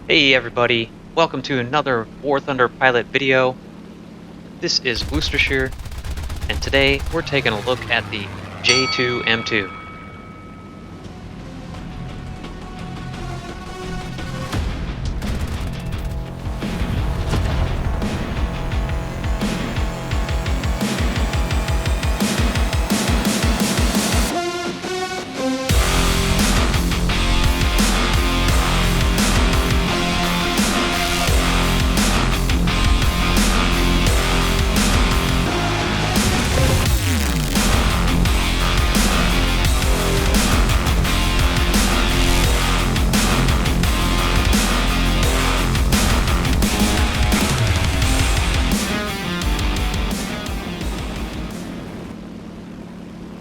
Hey everybody, welcome to another WarThunder pilot video. This is Worcestershire, and today we're taking a look at the J2M2.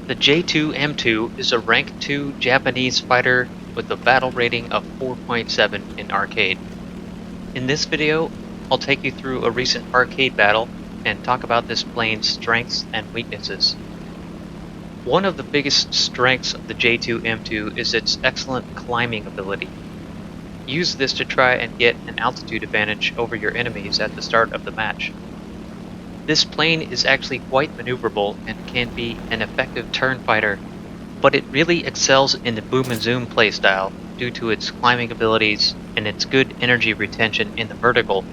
The J2M2 is a rank 2 Japanese fighter with a battle rating of 4.7 in arcade. In this video, I'll take you through a recent arcade battle and talk about this plane's strengths and weaknesses. One of the biggest strengths of the J2M2 is its excellent climbing ability. Use this to try and get an altitude advantage over your enemies at the start of the match. This plane is actually quite maneuverable and can be an effective turn fighter, but it really excels in the boom and zoom playstyle due to its climbing abilities and its good energy retention in the vertical.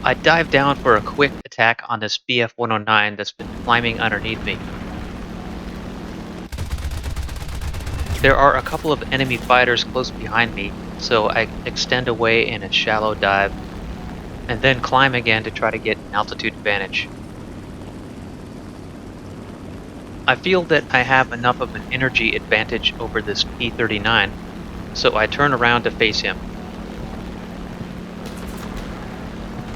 I dive down for a quick attack on this BF-109 that's been climbing underneath me. There are a couple of enemy fighters close behind me, so I extend away in a shallow dive, and then climb again to try to get an altitude advantage. I feel that I have enough of an energy advantage over this P-39, so I turn around to face him.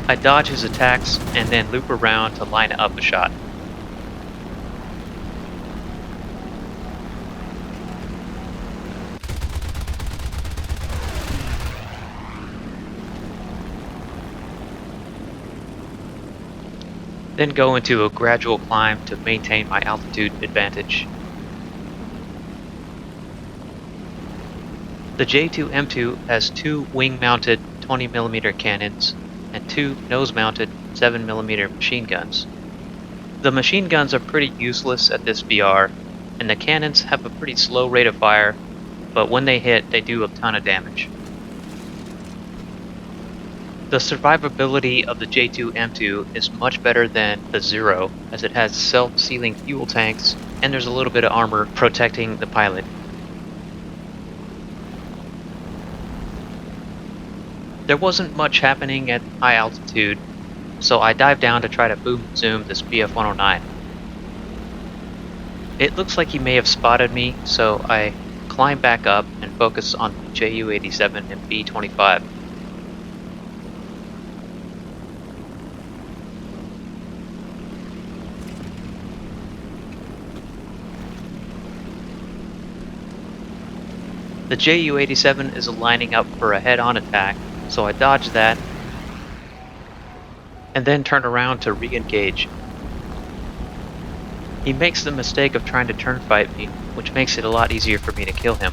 I dodge his attacks and then loop around to line up a shot. Then go into a gradual climb to maintain my altitude advantage. The J2M2 has two wing-mounted 20mm cannons and two nose-mounted 7mm machine guns. The machine guns are pretty useless at this VR, and the cannons have a pretty slow rate of fire, but when they hit, they do a ton of damage. The survivability of the J2M2 is much better than the Zero, as it has self-sealing fuel tanks, and there's a little bit of armor protecting the pilot. There wasn't much happening at high altitude, so I dive down to try to boom zoom this BF-109. It looks like he may have spotted me, so I climb back up and focus on the Ju-87 and B-25. The Ju-87 is lining up for a head-on attack, so I dodge that, and then turn around to re-engage. He makes the mistake of trying to turn fight me, which makes it a lot easier for me to kill him.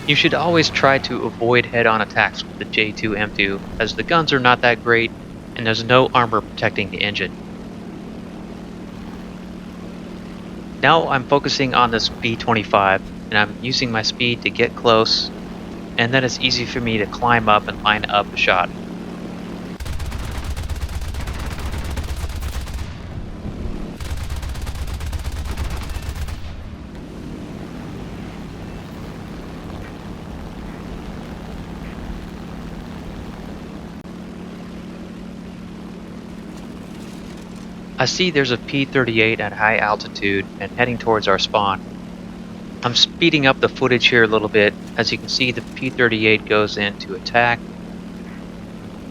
You should always try to avoid head-on attacks with the J2M2, as the guns are not that great, and there's no armor protecting the engine. Now I'm focusing on this B-25, and I'm using my speed to get close, and then it's easy for me to climb up and line up a shot. I see there's a P-38 at high altitude and heading towards our spawn. I'm speeding up the footage here a little bit. As you can see, the P-38 goes in to attack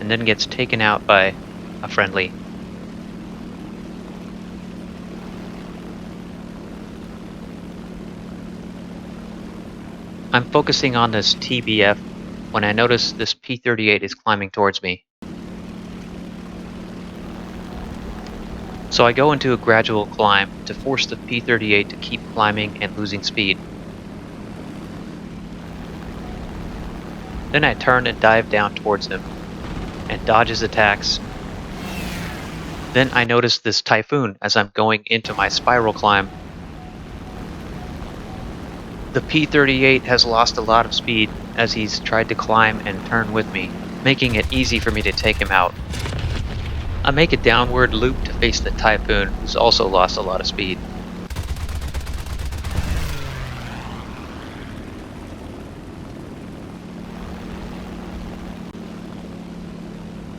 and then gets taken out by a friendly. I'm focusing on this TBF when I notice this P-38 is climbing towards me. So I go into a gradual climb to force the P-38 to keep climbing and losing speed. Then I turn and dive down towards him and dodge his attacks. Then I notice this typhoon as I'm going into my spiral climb. The P-38 has lost a lot of speed as he's tried to climb and turn with me, making it easy for me to take him out. I make a downward loop to face the typhoon, who's also lost a lot of speed.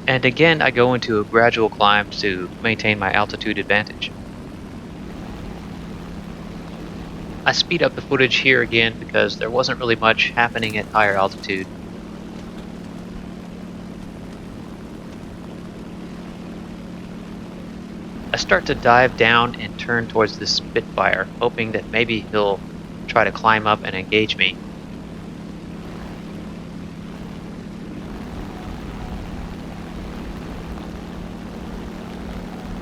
And again I go into a gradual climb to maintain my altitude advantage. I speed up the footage here again because there wasn't really much happening at higher altitude. I start to dive down and turn towards this Spitfire, hoping that maybe he'll try to climb up and engage me.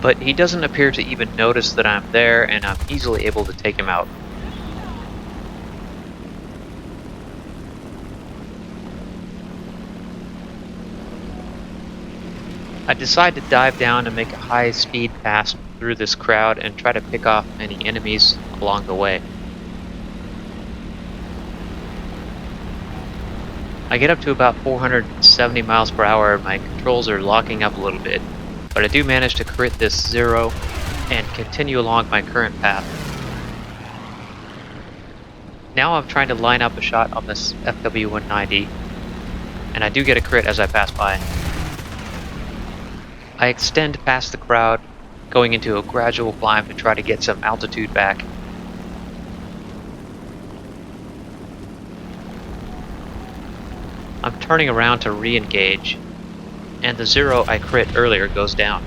But he doesn't appear to even notice that I'm there, and I'm easily able to take him out. I decide to dive down and make a high-speed pass through this crowd and try to pick off any enemies along the way. I get up to about 470 miles per hour and my controls are locking up a little bit, but I do manage to crit this zero and continue along my current path. Now I'm trying to line up a shot on this FW-190, and I do get a crit as I pass by. I extend past the crowd, going into a gradual climb to try to get some altitude back. I'm turning around to re-engage, and the zero I crit earlier goes down.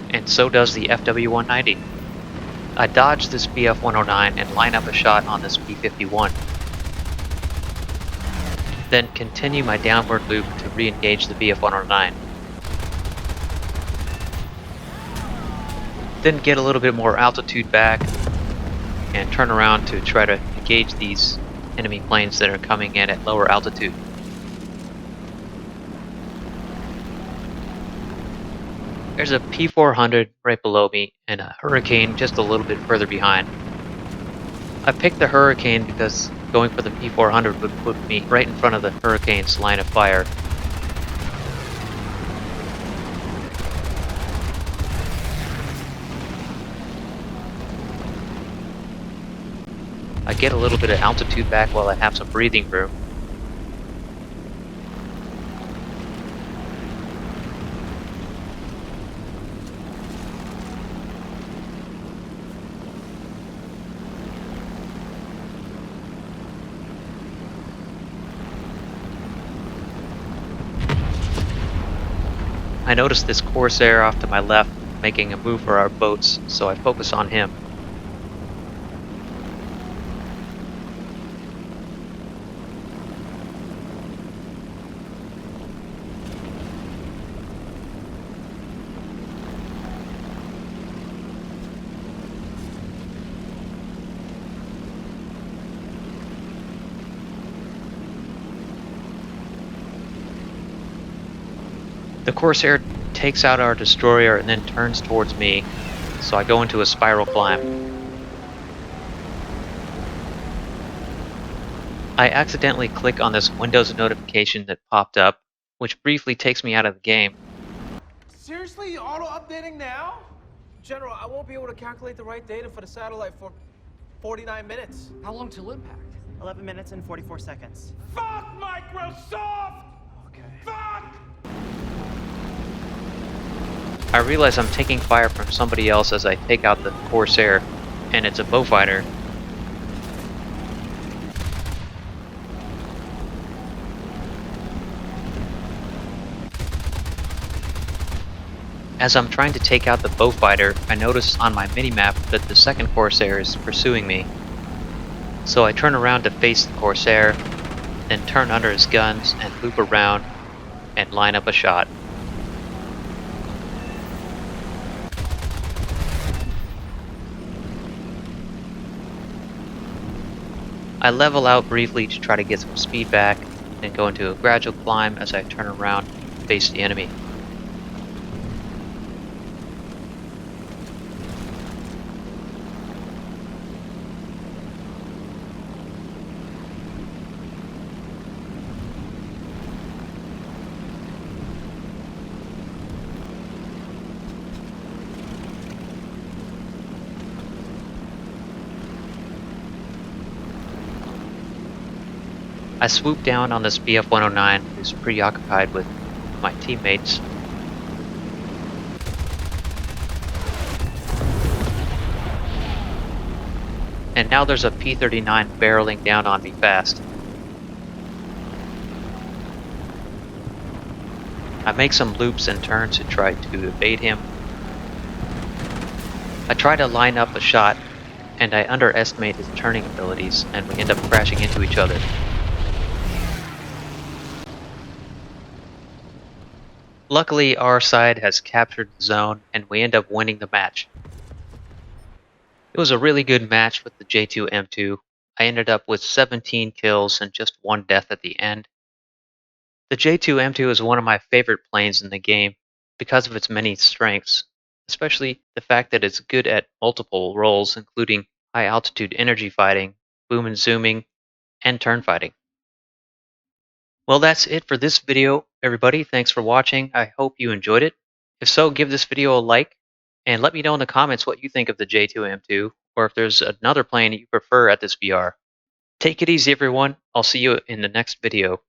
And so does the FW-190. I dodge this BF-109 and line up a shot on this P-51. Then continue my downward loop to re-engage the BF-109. Then get a little bit more altitude back and turn around to try to engage these enemy planes that are coming in at lower altitude. There's a P-400 right below me and a Hurricane just a little bit further behind. I picked the Hurricane because going for the P-400 would put me right in front of the Hurricane's line of fire. I get a little bit of altitude back while I have some breathing room. I notice this Corsair off to my left making a move for our boats, so I focus on him. The Corsair takes out our destroyer and then turns towards me, so I go into a spiral climb. I accidentally click on this Windows notification that popped up, which briefly takes me out of the game. Seriously? Auto-updating now? General, I won't be able to calculate the right data for the satellite for 49 minutes. How long till impact? 11 minutes and 44 seconds. Fuck Microsoft! Okay. Fuck! I realize I'm taking fire from somebody else as I take out the Corsair, and it's a Beaufighter. As I'm trying to take out the Beaufighter, I notice on my minimap that the second Corsair is pursuing me. So I turn around to face the Corsair, then turn under his guns and loop around and line up a shot. I level out briefly to try to get some speed back, then go into a gradual climb as I turn around and face the enemy. I swoop down on this BF-109 who's preoccupied with my teammates. And now there's a P-39 barreling down on me fast. I make some loops and turns to try to evade him. I try to line up a shot, and I underestimate his turning abilities, and we end up crashing into each other. Luckily, our side has captured the zone, and we end up winning the match. It was a really good match with the J2M2. I ended up with 17 kills and just 1 death at the end. The J2M2 is one of my favorite planes in the game because of its many strengths, especially the fact that it's good at multiple roles, including high altitude energy fighting, boom and zooming, and turn fighting. Well, that's it for this video, everybody. Thanks for watching. I hope you enjoyed it. If so, give this video a like, and let me know in the comments what you think of the J2M2, or if there's another plane you prefer at this VR. Take it easy, everyone. I'll see you in the next video.